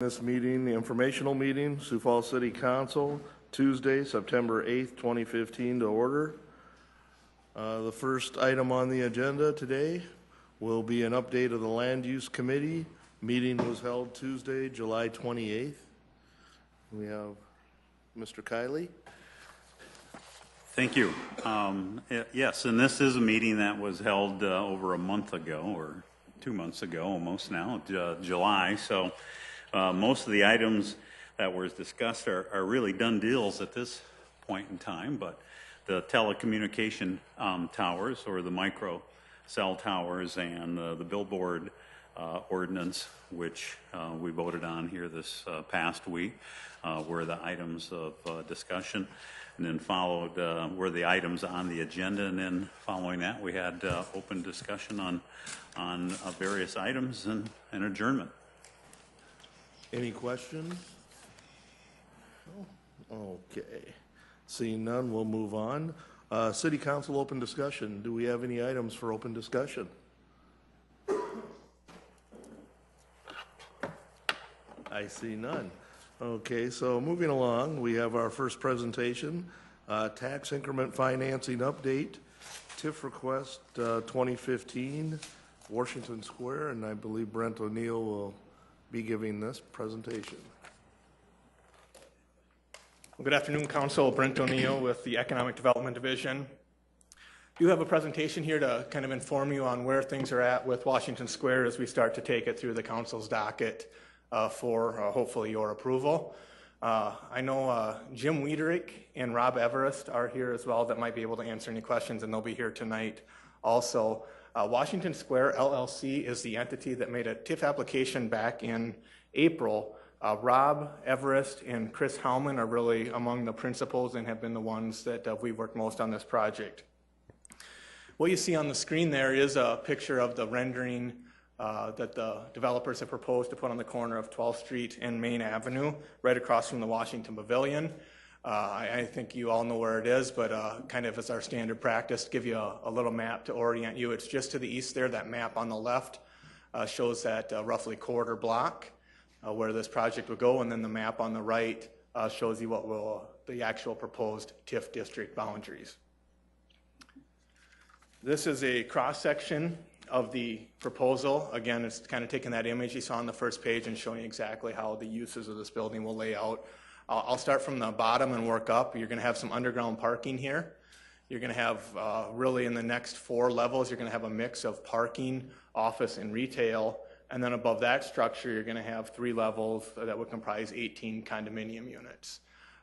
This meeting, the informational meeting, Sioux Falls City Council, Tuesday, September 8th, 2015, to order. The first item on the agenda today will be an update of the Land Use Committee. Meeting was held Tuesday, July 28th. We have Mr. Kiley. Thank you. Yes, and this is a meeting that was held over a month ago, or 2 months ago almost now, July. So most of the items that were discussed are really done deals at this point in time, but the telecommunication towers, or the micro cell towers, and the billboard ordinance, which we voted on here this past week, were the items of discussion. And then followed were the items on the agenda, and then following that we had open discussion on various items and adjournment. Any questions? Okay. Seeing none, we'll move on. City Council open discussion. Do we have any items for open discussion? I see none. Okay, so moving along, we have our first presentation, tax increment financing update, TIF request 2015, Washington Square, and I believe Brent O'Neill will be giving this presentation. Well, good afternoon, Council. Brent O'Neill with the Economic Development Division. You have a presentation here to kind of inform you on where things are at with Washington Square as we start to take it through the Council's docket for hopefully your approval. I know Jim Wiederick and Rob Everest are here as well that might be able to answer any questions, and they'll be here tonight also. Washington Square LLC is the entity that made a TIF application back in April. Rob Everest and Chris Howman are really among the principals and have been the ones that we've worked most on this project. What you see on the screen there is a picture of the rendering that the developers have proposed to put on the corner of 12th Street and Main Avenue, right across from the Washington Pavilion. I think you all know where it is, but kind of as our standard practice, give you a little map to orient you. It's just to the east there. That map on the left shows that roughly quarter block where this project would go, and then the map on the right shows you what will the actual proposed TIF district boundaries. This is a cross-section of the proposal. Again, it's kind of taking that image you saw on the first page and showing exactly how the uses of this building will lay out. I'll start from the bottom and work up. You're going to have some underground parking here. You're going to have really in the next 4 levels, you're going to have a mix of parking, office, and retail. And then above that structure, you're going to have 3 levels that would comprise 18 condominium units.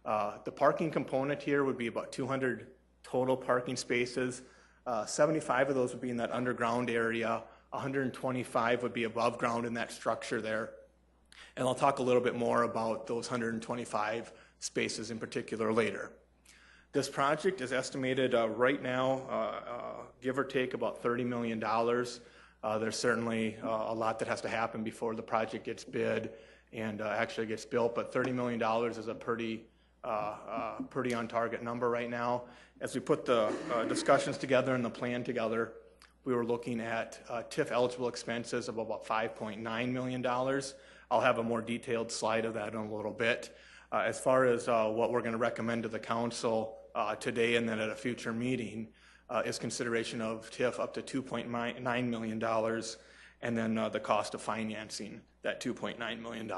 The parking component here would be about 200 total parking spaces. 75 of those would be in that underground area. 125 would be above ground in that structure there. And I'll talk a little bit more about those 125 spaces in particular later. This project is estimated right now, give or take, about $30 million. There's certainly a lot that has to happen before the project gets bid and actually gets built, but $30 million is a pretty on target number right now. As we put the discussions together and the plan together, we were looking at TIF eligible expenses of about $5.9 million. I'll have a more detailed slide of that in a little bit. As far as what we're going to recommend to the council today and then at a future meeting is consideration of TIF up to $2.9 million, and then the cost of financing that $2.9 million.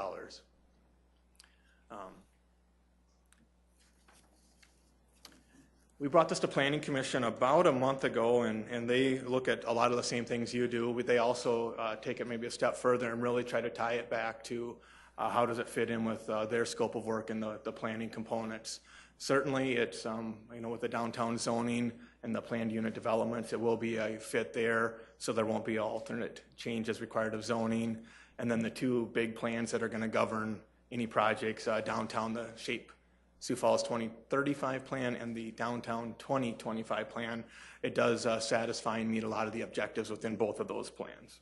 We brought this to Planning Commission about a month ago, and they look at a lot of the same things you do, but they also take it maybe a step further and really try to tie it back to how does it fit in with their scope of work and the planning components. Certainly it's, with the downtown zoning and the planned unit developments, it will be a fit there, so there won't be alternate changes required of zoning. And then the 2 big plans that are going to govern any projects, downtown, the SHAPE Sioux Falls 2035 plan and the downtown 2025 plan, it does satisfy and meet a lot of the objectives within both of those plans.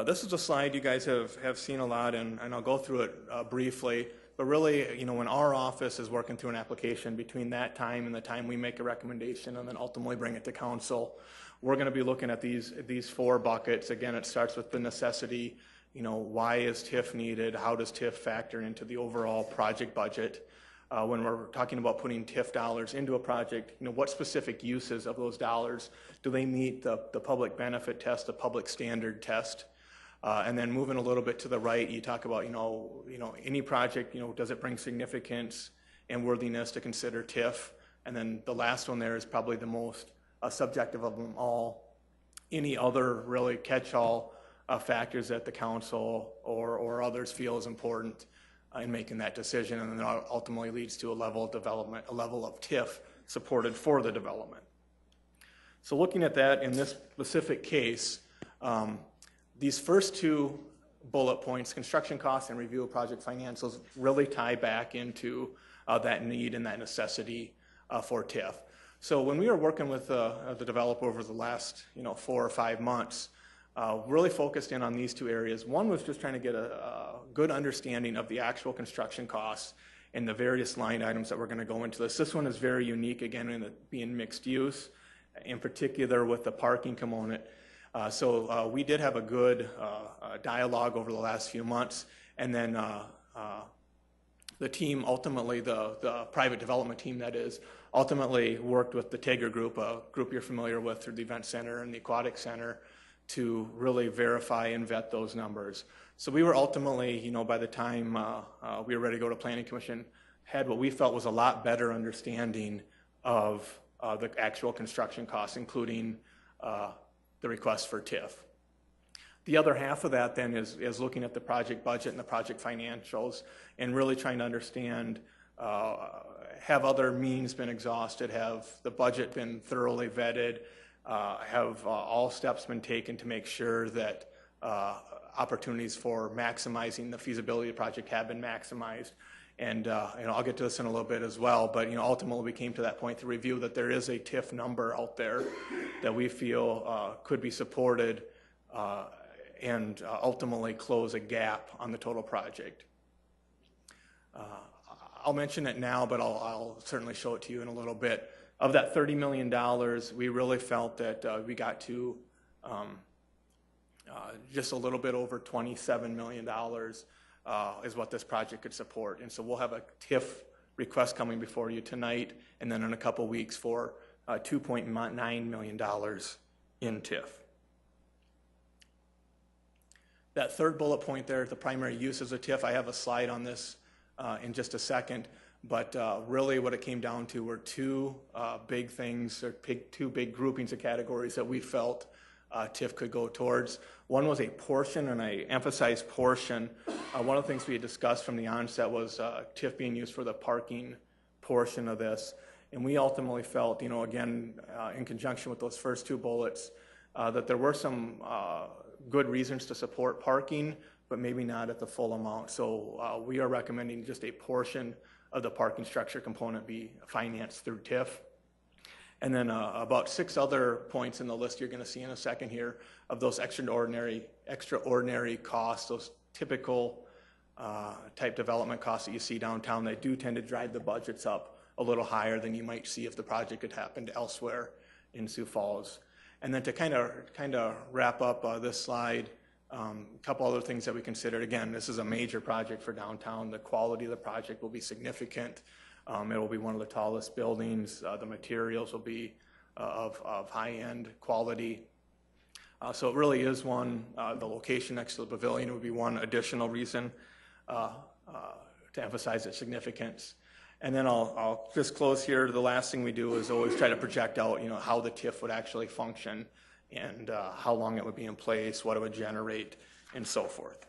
This is a slide you guys have seen a lot, and I'll go through it briefly. But really, when our office is working through an application, between that time and the time we make a recommendation and then ultimately bring it to council, we're going to be looking at these 4 buckets. Again, it starts with the necessity why is TIF needed? How does TIF factor into the overall project budget? When we're talking about putting TIF dollars into a project, what specific uses of those dollars do they meet the public benefit test, the public standard test? And then moving a little bit to the right, you talk about, any project, does it bring significance and worthiness to consider TIF? And then the last one there is probably the most subjective of them all. Any other really catch-all factors that the council or others feel is important in making that decision, and then ultimately leads to a level of development, a level of TIF supported for the development. So looking at that in this specific case, these first two bullet points, construction costs and review of project financials, really tie back into that need and that necessity for TIF. So when we were working with the developer over the last 4 or 5 months, really focused in on these two areas. One was just trying to get a good understanding of the actual construction costs and the various line items that we're going to go into this. This one is very unique, again, in it being mixed use, in particular with the parking component. So we did have a good dialogue over the last few months, and then the team ultimately, the private development team that is, ultimately worked with the Tager group, a group you're familiar with through the Event Center and the Aquatic Center, to really verify and vet those numbers. So we were ultimately, by the time we were ready to go to Planning Commission, had what we felt was a lot better understanding of the actual construction costs, including the request for TIF. The other half of that then is looking at the project budget and the project financials and really trying to understand, have other means been exhausted, have the budget been thoroughly vetted, have all steps been taken to make sure that opportunities for maximizing the feasibility of the project have been maximized. And I'll get to this in a little bit as well, but ultimately we came to that point to review that there is a TIF number out there that we feel could be supported and ultimately close a gap on the total project. I'll mention it now, but I'll certainly show it to you in a little bit. Of that $30 million, we really felt that we got to just a little bit over $27 million is what this project could support. And so we'll have a TIF request coming before you tonight, and then in a couple weeks for $2.9 million in TIF. That third bullet point there, the primary uses of TIF, I have a slide on this in just a second. But really what it came down to were two big things, or two big groupings of categories that we felt TIF could go towards. One was a portion, and I emphasize portion. One of the things we had discussed from the onset was TIF being used for the parking portion of this. And we ultimately felt, again, in conjunction with those first two bullets, that there were some good reasons to support parking, but maybe not at the full amount. So we are recommending just a portion of the parking structure component be financed through TIF. And then about 6 other points in the list you're going to see in a second here of those extraordinary costs, those typical type development costs that you see downtown. They do tend to drive the budgets up a little higher than you might see if the project had happened elsewhere in Sioux Falls. And then to kind of wrap up this slide, a couple other things that we considered. Again, this is a major project for downtown. The quality of the project will be significant. It will be one of the tallest buildings. The materials will be of high-end quality. So it really is one, the location next to the pavilion would be one additional reason to emphasize its significance. And then I'll just close here. The last thing we do is always try to project out, how the TIF would actually function and how long it would be in place, what it would generate, and so forth.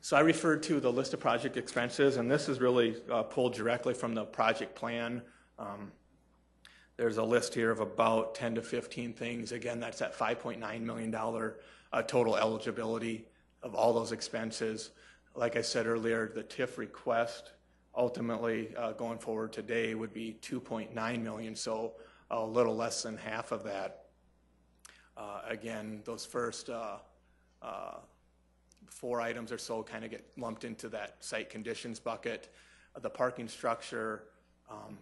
So I referred to the list of project expenses, and this is really pulled directly from the project plan. There's a list here of about 10 to 15 things. Again, that's that $5.9 million total eligibility of all those expenses. Like I said earlier, the TIF request ultimately going forward today would be $2.9 million, so a little less than half of that. Again, those first 4 items or so kind of get lumped into that site conditions bucket. The parking structure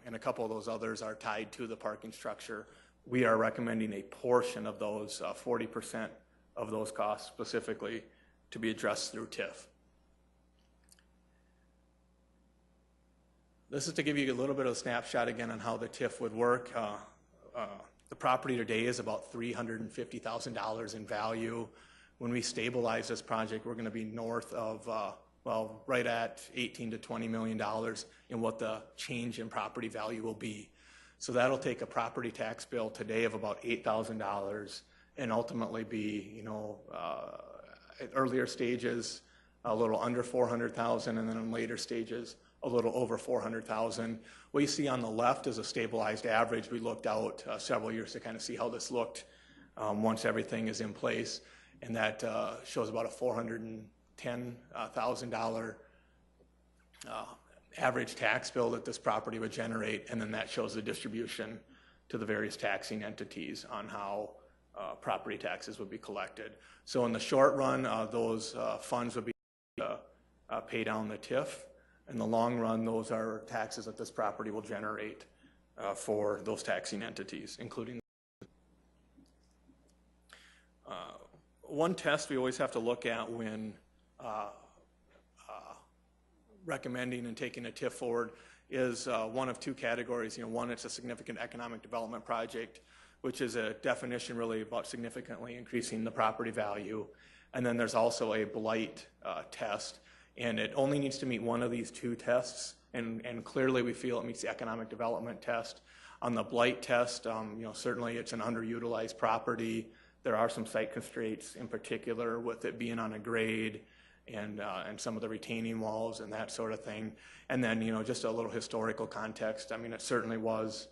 and a couple of those others are tied to the parking structure. We are recommending a portion of those, 40% of those costs specifically, to be addressed through TIF. This is to give you a little bit of a snapshot again on how the TIF would work. The property today is about $350,000 in value. When we stabilize this project, we're going to be north of, well, right at $18 to $20 million in what the change in property value will be. So that'll take a property tax bill today of about $8,000 and ultimately be, you know, at earlier stages, a little under $400,000, and then in later stages, a little over $400,000. What you see on the left is a stabilized average. We looked out several years to kind of see how this looked once everything is in place, and that shows about a $410,000 average tax bill that this property would generate, and then that shows the distribution to the various taxing entities on how property taxes would be collected. So in the short run, those funds would be pay down the TIF. In the long run, those are taxes that this property will generate for those taxing entities, including one test we always have to look at when recommending and taking a TIF forward is one of two categories. You know, one, it's a significant economic development project, which is a definition really about significantly increasing the property value. And then there's also a blight test, and it only needs to meet one of these two tests, and clearly we feel it meets the economic development test. On the blight test, you know, certainly it's an underutilized property. There are some site constraints, in particular with it being on a grade and some of the retaining walls and that sort of thing. And then, you know, just a little historical context. I mean, it certainly was,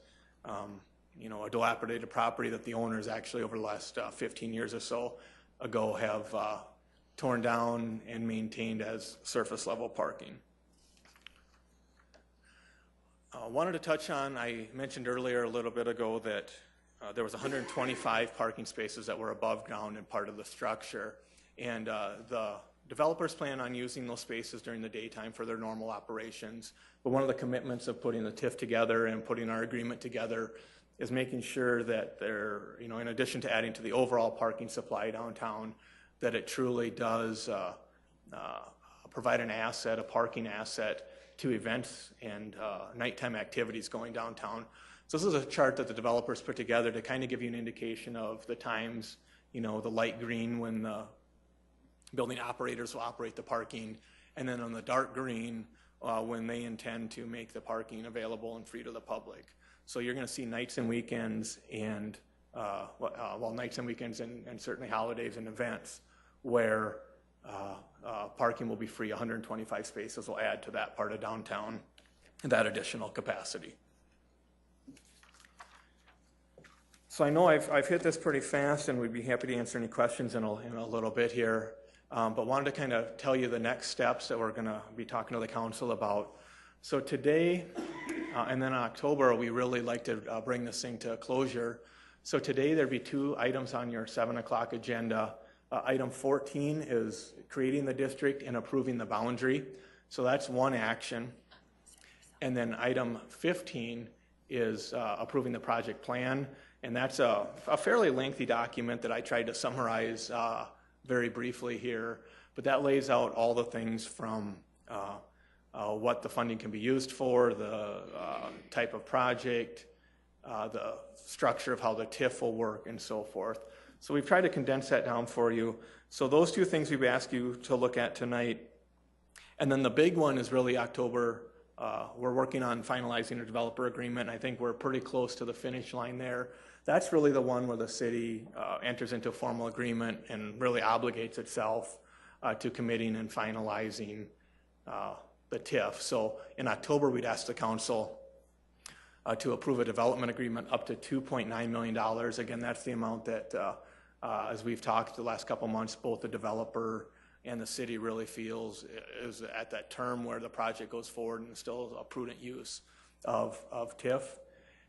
you know, a dilapidated property that the owners actually over the last 15 years or so ago have torn down and maintained as surface level parking. Wanted to touch on, I mentioned earlier a little bit ago that there was 125 parking spaces that were above ground and part of the structure. And the developers plan on using those spaces during the daytime for their normal operations. But one of the commitments of putting the TIF together and putting our agreement together is making sure that they're, you know, in addition to adding to the overall parking supply downtown, that it truly does provide an asset, a parking asset, to events and nighttime activities going downtown. So this is a chart that the developers put together to kind of give you an indication of the times, you know, the light green when the building operators will operate the parking, and then on the dark green when they intend to make the parking available and free to the public. So you're going to see nights and weekends and, well, nights and weekends and certainly holidays and events where parking will be free. 125 spaces will add to that part of downtown, that additional capacity. So I know I've hit this pretty fast, and we'd be happy to answer any questions in a little bit here, but wanted to kind of tell you the next steps that we're going to be talking to the council about. So today, and then in October, we really like to bring this thing to a closure. So today there'd be two items on your 7 o'clock agenda. Item 14 is creating the district and approving the boundary. So that's one action. And then item 15 is approving the project plan. And that's a fairly lengthy document that I tried to summarize very briefly here. But that lays out all the things from what the funding can be used for, the type of project, the structure of how the TIF will work, and so forth. So we've tried to condense that down for you. So those two things we've asked you to look at tonight. And then the big one is really October. We're working on finalizing a developer agreement. I think we're pretty close to the finish line there. That's really the one where the city enters into a formal agreement and really obligates itself to committing and finalizing the TIF. So in October, we'd ask the council to approve a development agreement up to $2.9 million. Again, that's the amount that, as we've talked the last couple months, both the developer and the city really feels is at that term where the project goes forward and still a prudent use of TIF.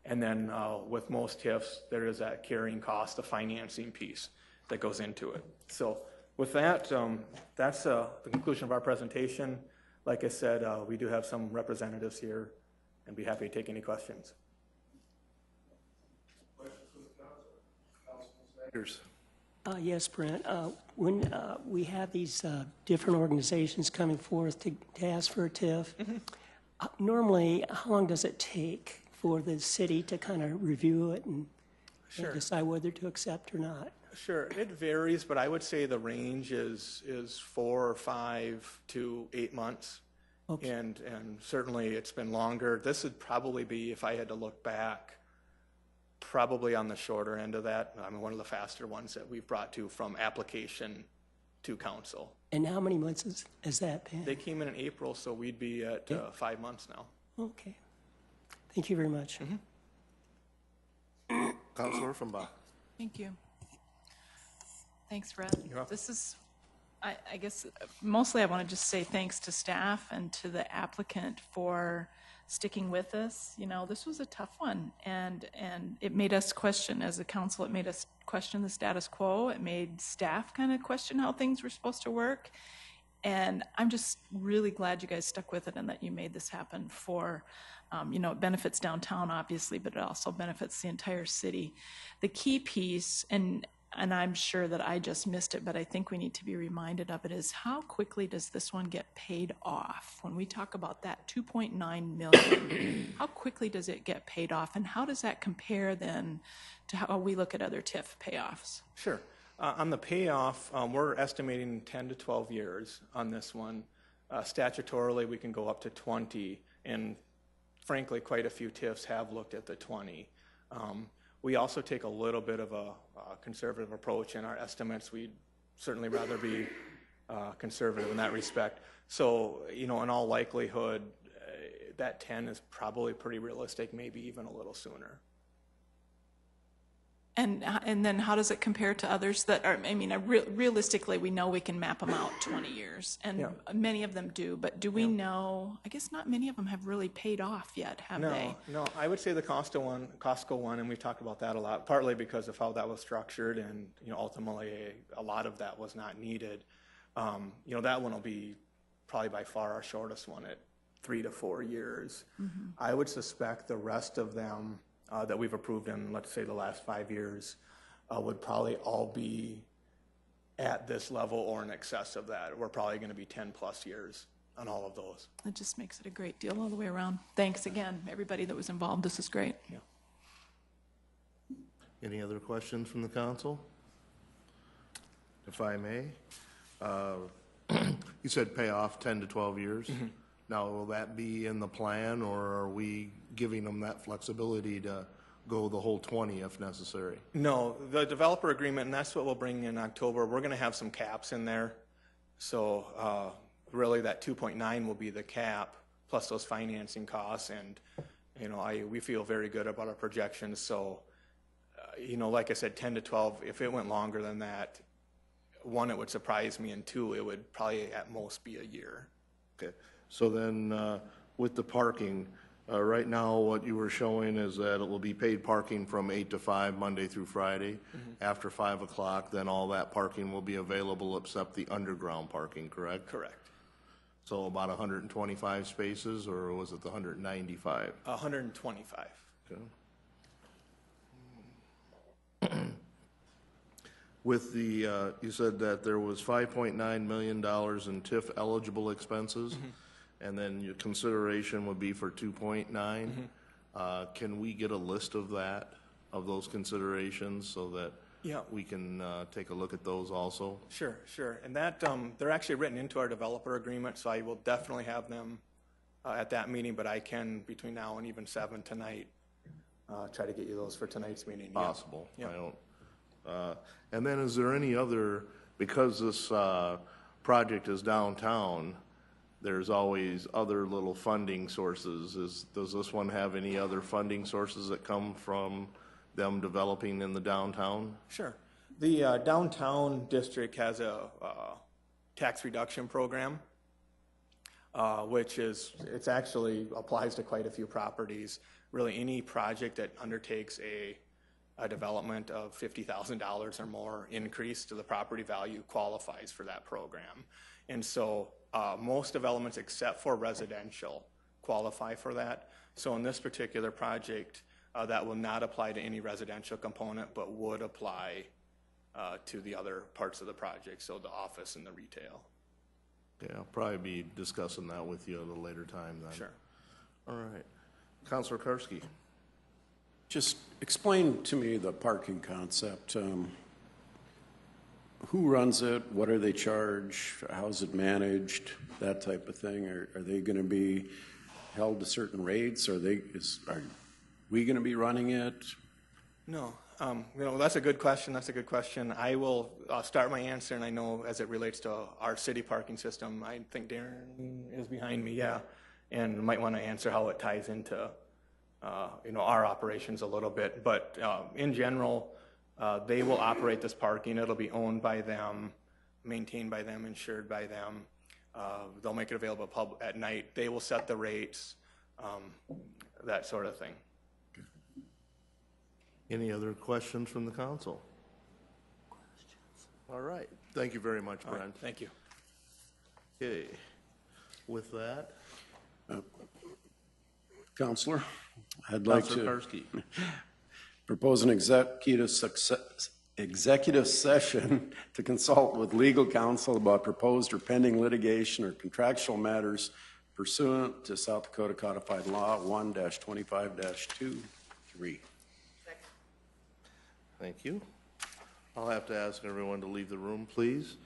And then with most TIFs, there is that carrying cost, the financing piece that goes into it. So with that, that's the conclusion of our presentation. Like I said, we do have some representatives here and be happy to take any questions. Questions for the council? Councilman Sanders. Yes, Brent. When we have these different organizations coming forth to ask for a TIF, normally, how long does it take for the city to kind of review it and decide whether to accept or not? Sure, it varies, but I would say the range is 4 or 5 to 8 months. Okay. And certainly it's been longer. This would probably be, if I had to look back, probably on the shorter end of that. I mean, one of the faster ones that we've brought to from application to council. And how many months has that been? They came in April, so we'd be at 5 months now. Okay. Thank you very much. Councilor from Bach. Thank you. Thanks, Fred. You're welcome. This is, I guess, mostly I want to just say thanks to staff and to the applicant for sticking with us. You know, this was a tough one, and it made us question, as a council, it made us question the status quo. It made staff kind of question how things were supposed to work. And I'm just really glad you guys stuck with it and that you made this happen for, you know, it benefits downtown, obviously, but it also benefits the entire city. The key piece, and I'm sure that I just missed it, but I think we need to be reminded of it, is how quickly does this one get paid off? When we talk about that 2.9 million, how quickly does it get paid off? And how does that compare then to how we look at other TIF payoffs? Sure. On the payoff, we're estimating 10 to 12 years on this one. Statutorily, we can go up to 20, and frankly, quite a few TIFs have looked at the 20. We also take a little bit of a conservative approach in our estimates. We'd certainly rather be conservative in that respect. So, you know, in all likelihood, that 10 is probably pretty realistic, maybe even a little sooner. And then how does it compare to others that are, I mean, realistically, we know we can map them out 20 years, and many of them do, but do we know, I guess not many of them have really paid off yet, have they? No, I would say the Costco one, and we've talked about that a lot, partly because of how that was structured, and, you know, ultimately a lot of that was not needed. You know, that one will be probably by far our shortest one at 3 to 4 years. I would suspect the rest of them that we've approved in, let's say, the last 5 years, would probably all be at this level or in excess of that. We're probably going to be 10 plus years on all of those. It just makes it a great deal all the way around. Thanks again, everybody that was involved. This is great. Yeah. Any other questions from the council? If I may, you said pay off 10 to 12 years. Now, will that be in the plan, or are we giving them that flexibility to go the whole 20 if necessary? No, the developer agreement, and that's what we'll bring in October, we're going to have some caps in there. So really that 2.9 will be the cap, plus those financing costs. And, you know, we feel very good about our projections. So, you know, like I said, 10 to 12, if it went longer than that, one, it would surprise me, and two, it would probably at most be a year. Okay. So then with the parking, right now what you were showing is that it will be paid parking from 8 to 5, Monday through Friday. After 5 o'clock, then all that parking will be available except the underground parking, correct? Correct. So about 125 spaces, or was it the 195? 125. Okay. With the, you said that there was $5.9 million in TIF eligible expenses, and then your consideration would be for 2.9. Can we get a list of that, of those considerations, so that we can take a look at those also? Sure. And that, they're actually written into our developer agreement, so I will definitely have them at that meeting, but I can, between now and even 7 tonight, try to get you those for tonight's meeting. Possible. Yeah. I don't. And then is there any other, because this project is downtown, there's always other little funding sources. Does this one have any other funding sources that come from them developing in the downtown? Sure. The downtown district has a tax reduction program, which it's actually applies to quite a few properties. Really, any project that undertakes a development of $50,000 or more increase to the property value qualifies for that program. And so most developments except for residential qualify for that. So in this particular project, that will not apply to any residential component, but would apply to the other parts of the project, so the office and the retail. Okay, I'll probably be discussing that with you at a later time then. Sure. All right. Counselor Karski. Just explain to me the parking concept. Who runs it? What do they charge? How's it managed? That type of thing. Are they going to be held to certain rates? Are we going to be running it? No, that's a good question. That's a good question. I will start my answer, and I know as it relates to our city parking system, I think Darren is behind me, yeah, and might want to answer how it ties into, our operations a little bit. But in general, they will operate this parking. It'll be owned by them, maintained by them, insured by them. They'll make it available at night. They will set the rates, that sort of thing. Any other questions from the council? All right. Thank you very much, Brent. Thank you. Okay. With that, Counselor, I'd like Counselor to Karski. propose an executive session to consult with legal counsel about proposed or pending litigation or contractual matters pursuant to South Dakota Codified Law 1-25-23. Thank you. I'll have to ask everyone to leave the room, please.